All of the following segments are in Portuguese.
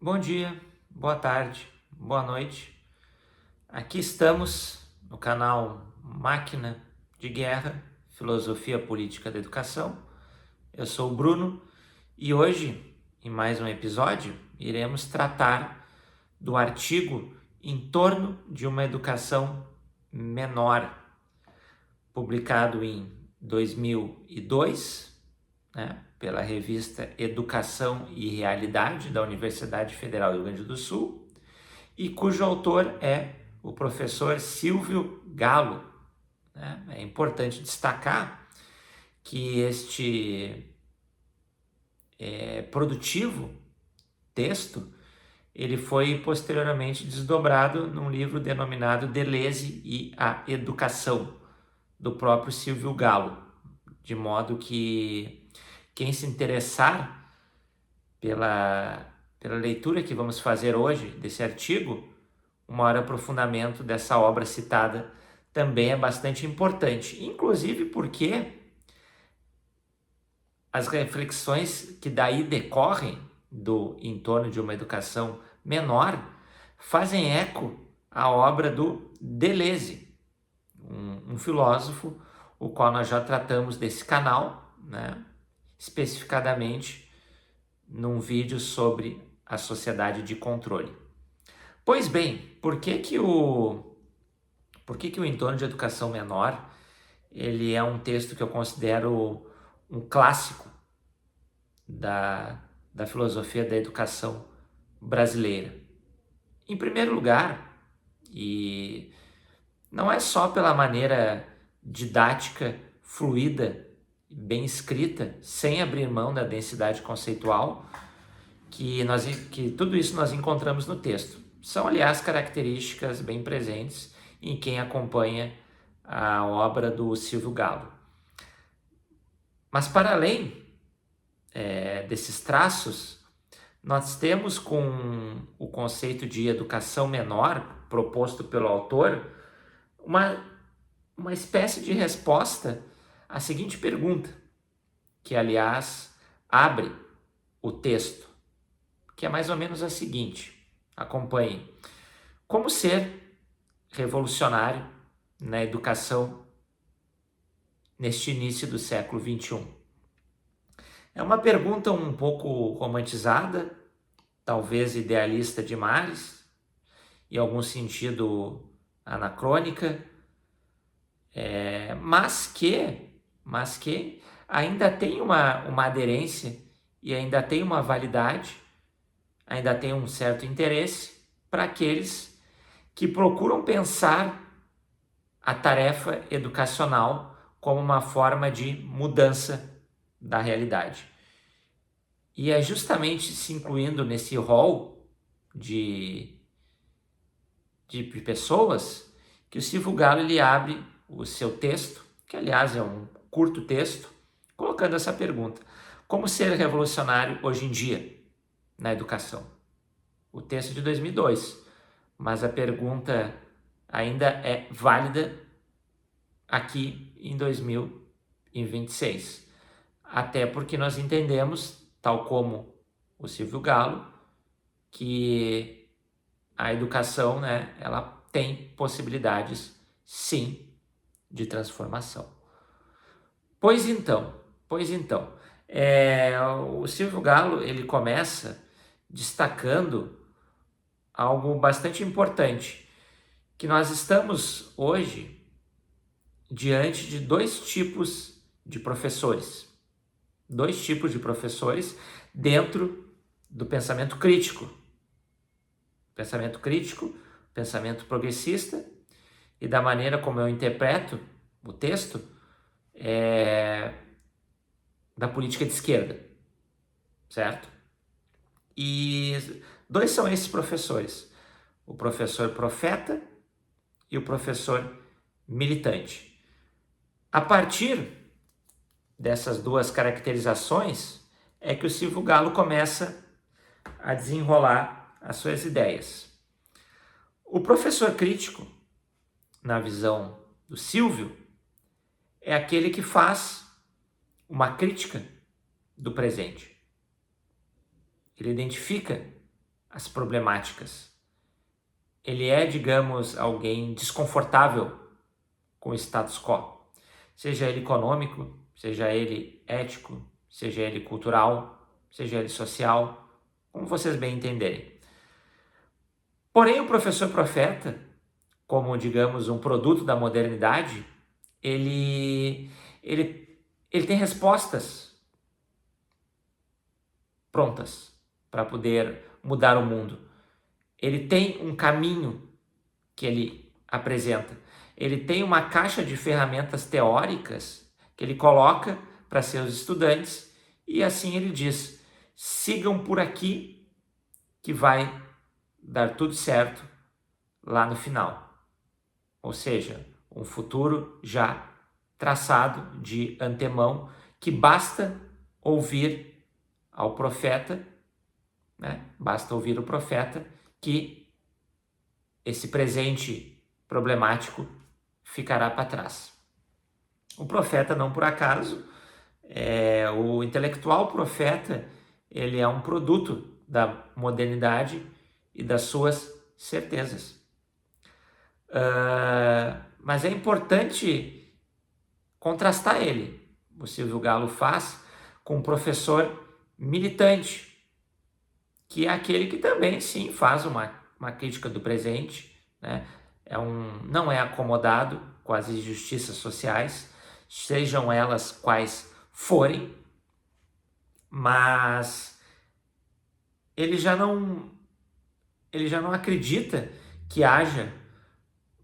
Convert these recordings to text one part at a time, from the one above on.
Bom dia, boa tarde, boa noite. Aqui estamos no canal Máquina de Guerra, Filosofia Política da Educação. Eu sou o Bruno e hoje, em mais um episódio, iremos tratar do artigo Em torno de uma educação menor, publicado em 2002, pela revista Educação e Realidade da Universidade Federal do Rio Grande do Sul, e cujo autor é o professor Silvio Galo. É importante destacar que este produtivo texto ele foi posteriormente desdobrado num livro denominado Deleuze e a Educação, do próprio Silvio Galo, de modo que quem se interessar pela leitura que vamos fazer hoje desse artigo, o maior aprofundamento dessa obra citada também é bastante importante, inclusive porque as reflexões que daí decorrem do em torno de uma educação menor fazem eco à obra do Deleuze, um filósofo, o qual nós já tratamos desse canal, especificadamente num vídeo sobre a sociedade de controle. Pois bem, por que o Entorno de Educação Menor ele é um texto que eu considero um clássico da filosofia da educação brasileira? Em primeiro lugar, e não é só pela maneira didática, fluida, bem escrita, sem abrir mão da densidade conceitual, que tudo isso nós encontramos no texto. São, aliás, características bem presentes em quem acompanha a obra do Silvio Galo. Mas, para além desses traços, nós temos com o conceito de educação menor, proposto pelo autor, uma espécie de resposta à seguinte pergunta, que, aliás, abre o texto, que é mais ou menos a seguinte: acompanhem. Como ser revolucionário na educação neste início do século XXI? É uma pergunta um pouco romantizada, talvez idealista demais, em algum sentido anacrônica, mas que ainda tem uma aderência e ainda tem uma validade, ainda tem um certo interesse para aqueles que procuram pensar a tarefa educacional como uma forma de mudança da realidade. E é justamente se incluindo nesse rol de pessoas que o Silvio Galo ele abre o seu texto, que aliás é um curto texto, colocando essa pergunta: como ser revolucionário hoje em dia na educação? O texto é de 2002, mas a pergunta ainda é válida aqui em 2026. Até porque nós entendemos, tal como o Silvio Galo, que a educação, ela tem possibilidades, sim, de transformação. Pois então, o Silvio Galo ele começa destacando algo bastante importante, que nós estamos hoje diante de dois tipos de professores dentro do pensamento crítico, pensamento progressista, e da maneira como eu interpreto o texto, da política de esquerda, certo? E dois são esses professores: o professor profeta e o professor militante. A partir dessas duas caracterizações é que o Silvio Galo começa a desenrolar as suas ideias. O professor crítico, na visão do Silvio, é aquele que faz uma crítica do presente. Ele identifica as problemáticas. Ele é, digamos, alguém desconfortável com o status quo, seja ele econômico, seja ele ético, seja ele cultural, seja ele social, como vocês bem entenderem. Porém, o professor profeta, como, digamos, um produto da modernidade, ele, ele, ele tem respostas prontas para poder mudar o mundo. Ele tem um caminho que ele apresenta. Ele tem uma caixa de ferramentas teóricas que ele coloca para seus estudantes e assim ele diz: sigam por aqui que vai dar tudo certo lá no final. Ou seja, um futuro já traçado de antemão que basta ouvir ao profeta, né? Basta ouvir o profeta que esse presente problemático ficará para trás. O profeta, não por acaso, o intelectual profeta, ele é um produto da modernidade e das suas certezas. Mas é importante contrastar ele. O Silvio Galo faz com um professor militante, que é aquele que também, sim, faz uma crítica do presente, né? Não é acomodado com as injustiças sociais, sejam elas quais forem, mas ele já não acredita que haja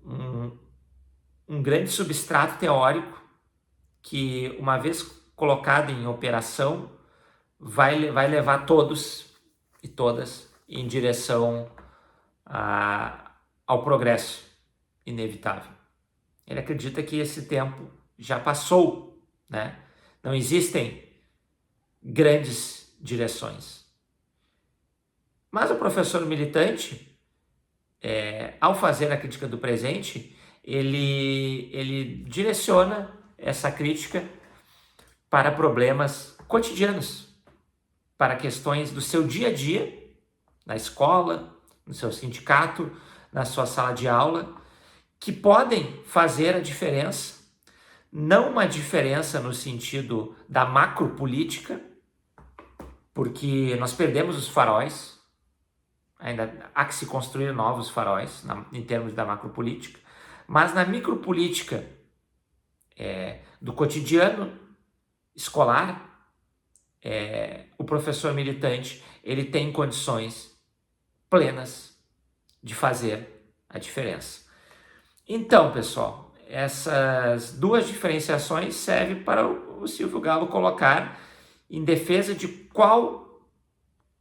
um grande substrato teórico que, uma vez colocado em operação, vai levar todos e todas em direção ao progresso inevitável. Ele acredita que esse tempo já passou, né? Não existem grandes direções. Mas o professor militante, ao fazer a crítica do presente, ele direciona essa crítica para problemas cotidianos, para questões do seu dia a dia, na escola, no seu sindicato, na sua sala de aula, que podem fazer a diferença, não uma diferença no sentido da macropolítica, porque nós perdemos os faróis, ainda há que se construir novos faróis em termos da macropolítica, mas na micropolítica do cotidiano escolar, o professor militante ele tem condições plenas de fazer a diferença. Então, pessoal, essas duas diferenciações servem para o Silvio Galo colocar em defesa de qual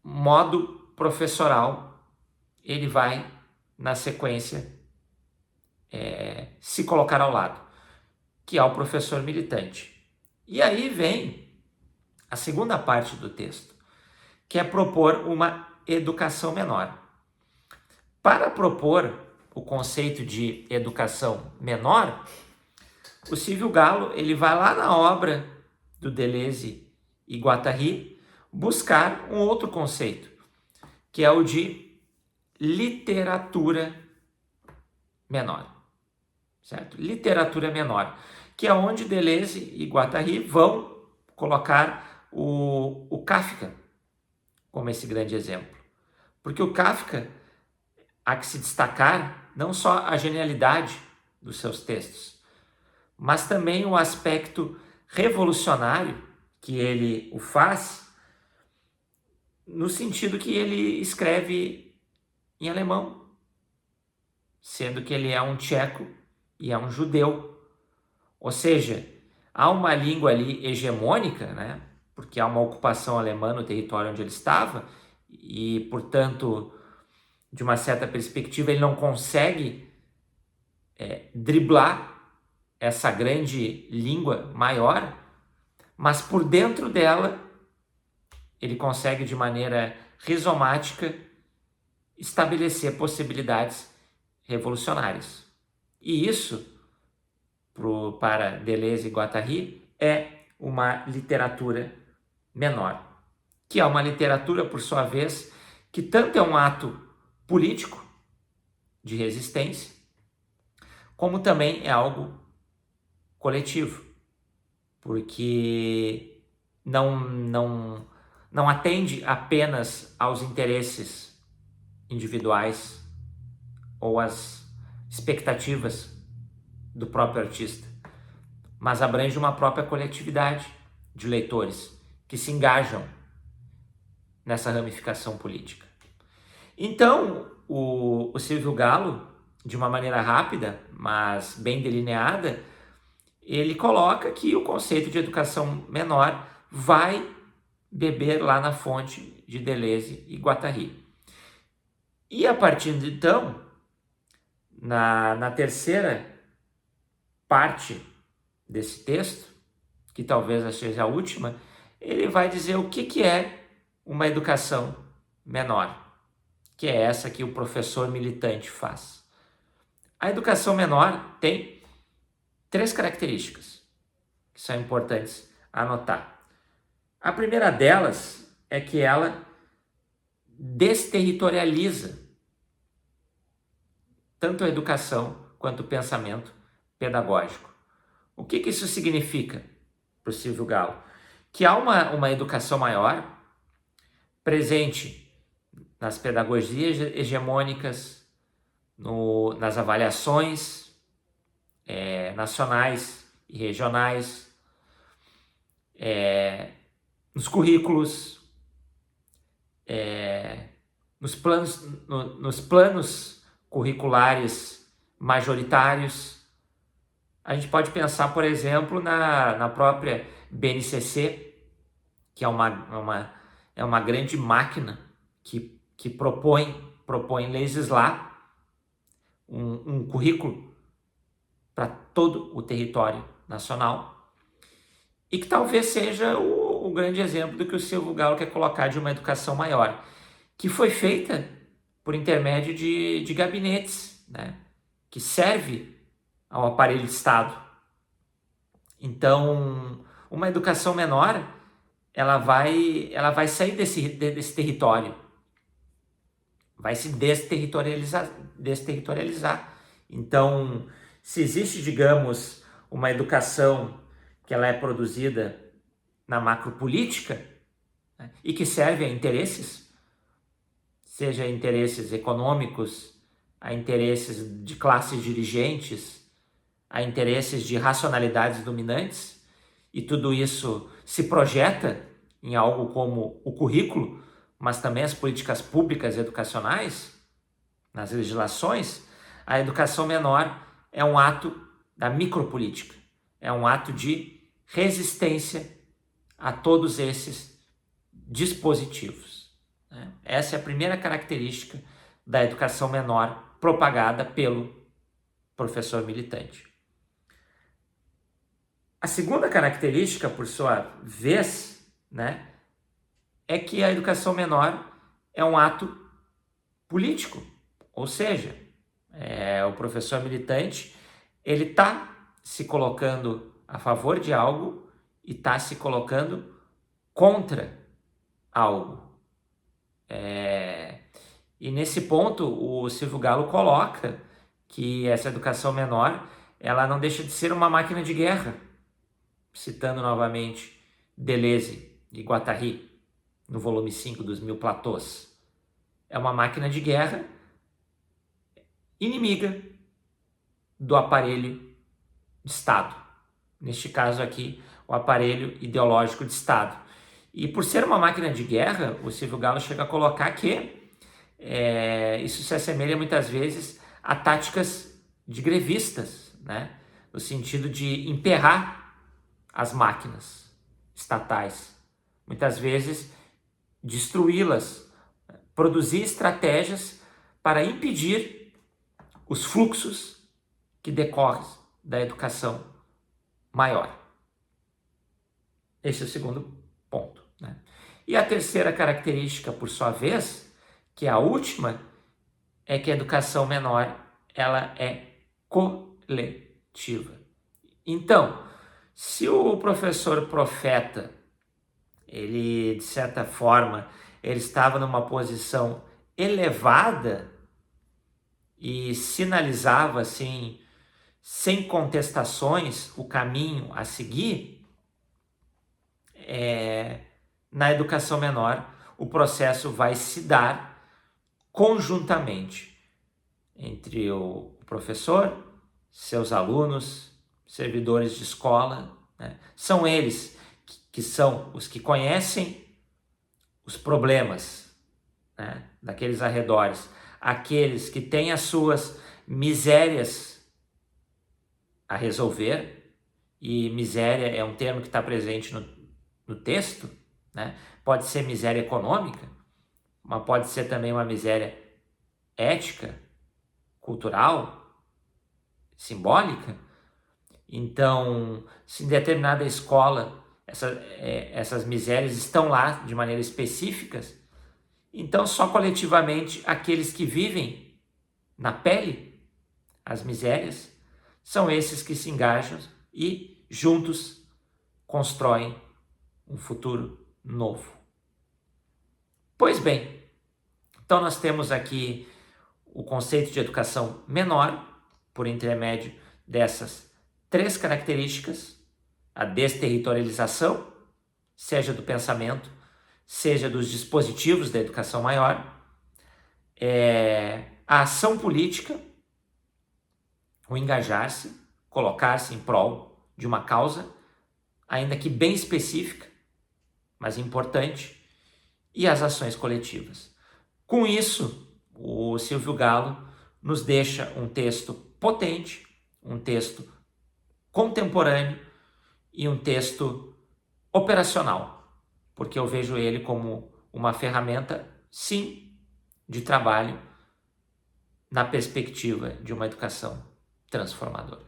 modo professoral ele vai, na sequência, se colocar ao lado, que é o professor militante. E aí vem a segunda parte do texto, que é propor uma educação menor. Para propor o conceito de educação menor, o Silvio Galo ele vai lá na obra do Deleuze e Guattari buscar um outro conceito, que é o de literatura menor, certo? Literatura menor, que é onde Deleuze e Guattari vão colocar o Kafka como esse grande exemplo. Porque o Kafka, há que se destacar não só a genialidade dos seus textos, mas também o aspecto revolucionário que ele o faz, no sentido que ele escreve em alemão, sendo que ele é um tcheco e é um judeu. Ou seja, há uma língua ali hegemônica, né? Porque há uma ocupação alemã no território onde ele estava e, portanto, de uma certa perspectiva, ele não consegue driblar essa grande língua maior, mas por dentro dela ele consegue de maneira rizomática estabelecer possibilidades revolucionárias. E isso, para Deleuze e Guattari, é uma literatura menor, que é uma literatura, por sua vez, que tanto é um ato político de resistência, como também é algo coletivo, porque não atende apenas aos interesses individuais ou às expectativas do próprio artista, mas abrange uma própria coletividade de leitores que se engajam nessa ramificação política. Então, o Silvio Galo, de uma maneira rápida, mas bem delineada, ele coloca que o conceito de educação menor vai beber lá na fonte de Deleuze e Guattari. E a partir de então, na terceira parte desse texto, que talvez seja a última, ele vai dizer o que é uma educação menor, que é essa que o professor militante faz. A educação menor tem 3 características que são importantes anotar. A primeira delas é que ela desterritorializa tanto a educação quanto o pensamento pedagógico. O que isso significa para o Silvio Galo? Que há uma educação maior presente nas pedagogias hegemônicas, nas avaliações nacionais e regionais, nos currículos, nos planos curriculares majoritários. A gente pode pensar, por exemplo, na própria BNCC, que é uma grande máquina que propõe legislar um currículo para todo o território nacional e que talvez seja o grande exemplo do que o Silvio Galo quer colocar de uma educação maior, que foi feita por intermédio de gabinetes, né, que serve ao aparelho de Estado. Então, uma educação menor, ela vai sair desse território, vai se desterritorializar. Então, se existe, digamos, uma educação que ela é produzida na macropolítica, né, e que serve a interesses, seja interesses econômicos, a interesses de classes dirigentes, a interesses de racionalidades dominantes, e tudo isso se projeta em algo como o currículo, mas também as políticas públicas educacionais, nas legislações. A educação menor é um ato da micropolítica, é um ato de resistência a todos esses dispositivos. Essa é a primeira característica da educação menor propagada pelo professor militante. A segunda característica, por sua vez, né, é que a educação menor é um ato político, ou seja, o professor militante ele está se colocando a favor de algo e está se colocando contra algo. E nesse ponto o Silvio Galo coloca que essa educação menor ela não deixa de ser uma máquina de guerra, citando novamente Deleuze e Guattari no volume 5 dos Mil Platôs. É uma máquina de guerra inimiga do aparelho de Estado. Neste caso aqui, o aparelho ideológico de Estado. E por ser uma máquina de guerra, o Silvio Galo chega a colocar que isso se assemelha muitas vezes a táticas de grevistas, né? No sentido de emperrar as máquinas estatais, muitas vezes destruí-las, produzir estratégias para impedir os fluxos que decorrem da educação maior. Esse é o segundo ponto, né? E a terceira característica, por sua vez, que é a última, é que a educação menor ela é coletiva. Então, se o professor profeta, ele de certa forma ele estava numa posição elevada e sinalizava assim, sem contestações, o caminho a seguir, na educação menor, o processo vai se dar conjuntamente entre o professor, seus alunos, servidores de escola, né? São eles que são os que conhecem os problemas, né, daqueles arredores, aqueles que têm as suas misérias a resolver, e miséria é um termo que está presente no texto, né? Pode ser miséria econômica, mas pode ser também uma miséria ética, cultural, simbólica. Então, se em determinada escola essas misérias estão lá de maneira específica, então só coletivamente aqueles que vivem na pele as misérias são esses que se engajam e juntos constroem um futuro novo. Pois bem, então nós temos aqui o conceito de educação menor, por intermédio dessas 3 características: a desterritorialização, seja do pensamento, seja dos dispositivos da educação maior, a ação política, o engajar-se, colocar-se em prol de uma causa, ainda que bem específica, mas importante, e as ações coletivas. Com isso, o Silvio Galo nos deixa um texto potente, um texto contemporâneo e um texto operacional, porque eu vejo ele como uma ferramenta, sim, de trabalho na perspectiva de uma educação transformadora.